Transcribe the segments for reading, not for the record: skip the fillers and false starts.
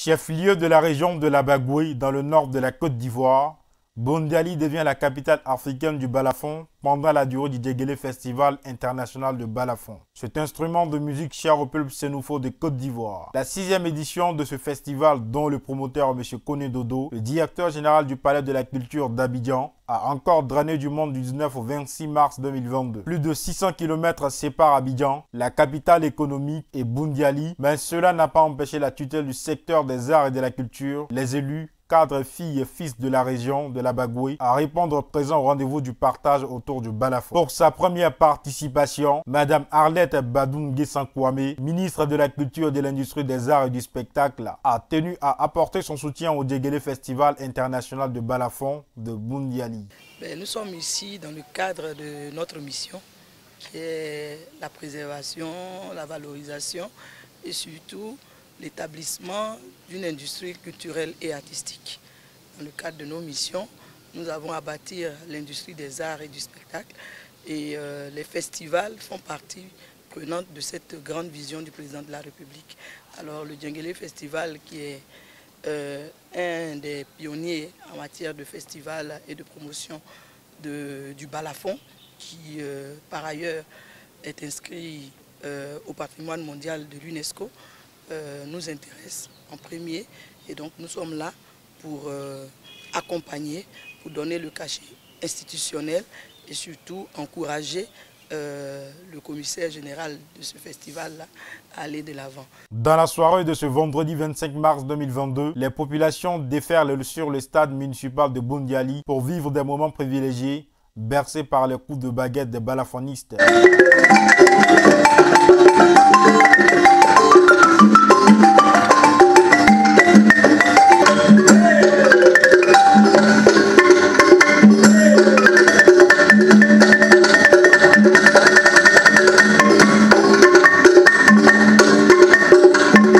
Chef-lieu de la région de la Bagoué, dans le nord de la Côte d'Ivoire, Bondiali devient la capitale africaine du balafon pendant la durée du Djegele Festival international de balafon. Cet instrument de musique cher au peuple sénoufo de Côte d'Ivoire. La 6e édition de ce festival, dont le promoteur M. Koné Dodo, le directeur général du Palais de la Culture d'Abidjan, a encore drainé du monde du 19 au 26 mars 2022. Plus de 600 km séparent Abidjan, la capitale économique, et Bondiali, mais cela n'a pas empêché la tutelle du secteur des arts et de la culture, les élus, cadres, filles et fils de la région de la Bagoué, à répondre présent au rendez-vous du partage autour du balafon. Pour sa première participation, Madame Arlette Badoum Sankwame, ministre de la Culture, de l'Industrie, des Arts et du Spectacle, a tenu à apporter son soutien au Djegele Festival international de balafon de Bondiali. Nous sommes ici dans le cadre de notre mission, qui est la préservation, la valorisation et surtout l'établissement d'une industrie culturelle et artistique. Dans le cadre de nos missions, nous avons à bâtir l'industrie des arts et du spectacle et les festivals font partie prenante de cette grande vision du président de la République. Alors le Djegele Festival, qui est un des pionniers en matière de festival et de promotion du balafon, qui par ailleurs est inscrit au patrimoine mondial de l'UNESCO, nous intéresse en premier, et donc nous sommes là pour accompagner, pour donner le cachet institutionnel et surtout encourager le commissaire général de ce festival-là à aller de l'avant. Dans la soirée de ce vendredi 25 mars 2022, les populations déferlent sur le stade municipal de Bondiali pour vivre des moments privilégiés, bercés par les coups de baguette des balafonistes.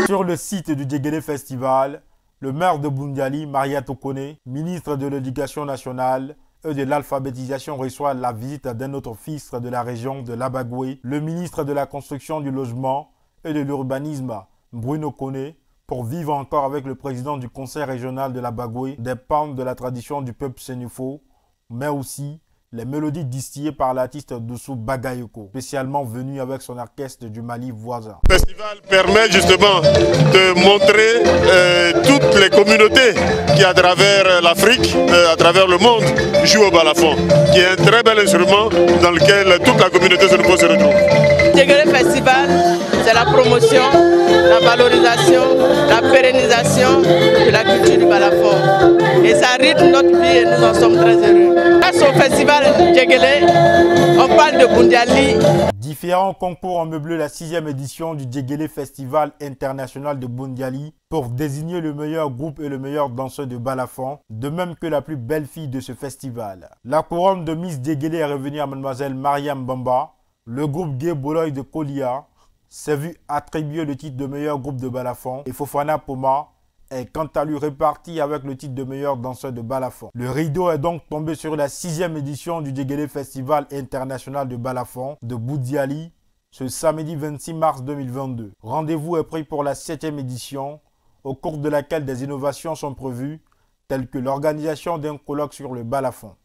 Sur le site du Djegele Festival, le maire de Bondiali, Mariatou Koné, ministre de l'Éducation nationale et de l'alphabétisation, reçoit la visite d'un autre fils de la région de l'Abagoué, le ministre de la Construction, du Logement et de l'Urbanisme, Bruno Koné, pour vivre encore avec le président du conseil régional de l'Abagoué des pentes de la tradition du peuple sénoufo, mais aussi les mélodies distillées par l'artiste Doussou Bagayoko, spécialement venu avec son orchestre du Mali voisin. Le festival permet justement de montrer toutes les communautés qui, à travers l'Afrique, à travers le monde, jouent au balafon, qui est un très bel instrument dans lequel toute la communauté se retrouve. Djegele Festival, c'est la promotion, la valorisation, la pérennisation de la culture du balafon. Et ça rythme notre vie et nous en sommes très heureux. Grâce au festival Djegele, on parle de Bondiali. Différents concours ont meublé la 6e édition du Djegele Festival international de Bondiali pour désigner le meilleur groupe et le meilleur danseur de balafon, de même que la plus belle fille de ce festival. La couronne de Miss Djegele est revenue à Mademoiselle Mariam Bamba. Le groupe Gay Boloy de Kolia s'est vu attribuer le titre de meilleur groupe de balafon et Fofana Poma est quant à lui réparti avec le titre de meilleur danseur de balafon. Le rideau est donc tombé sur la 6e édition du Djegele Festival international de balafon de Bondiali ce samedi 26 mars 2022. Rendez-vous est pris pour la 7e édition, au cours de laquelle des innovations sont prévues, telles que l'organisation d'un colloque sur le balafon.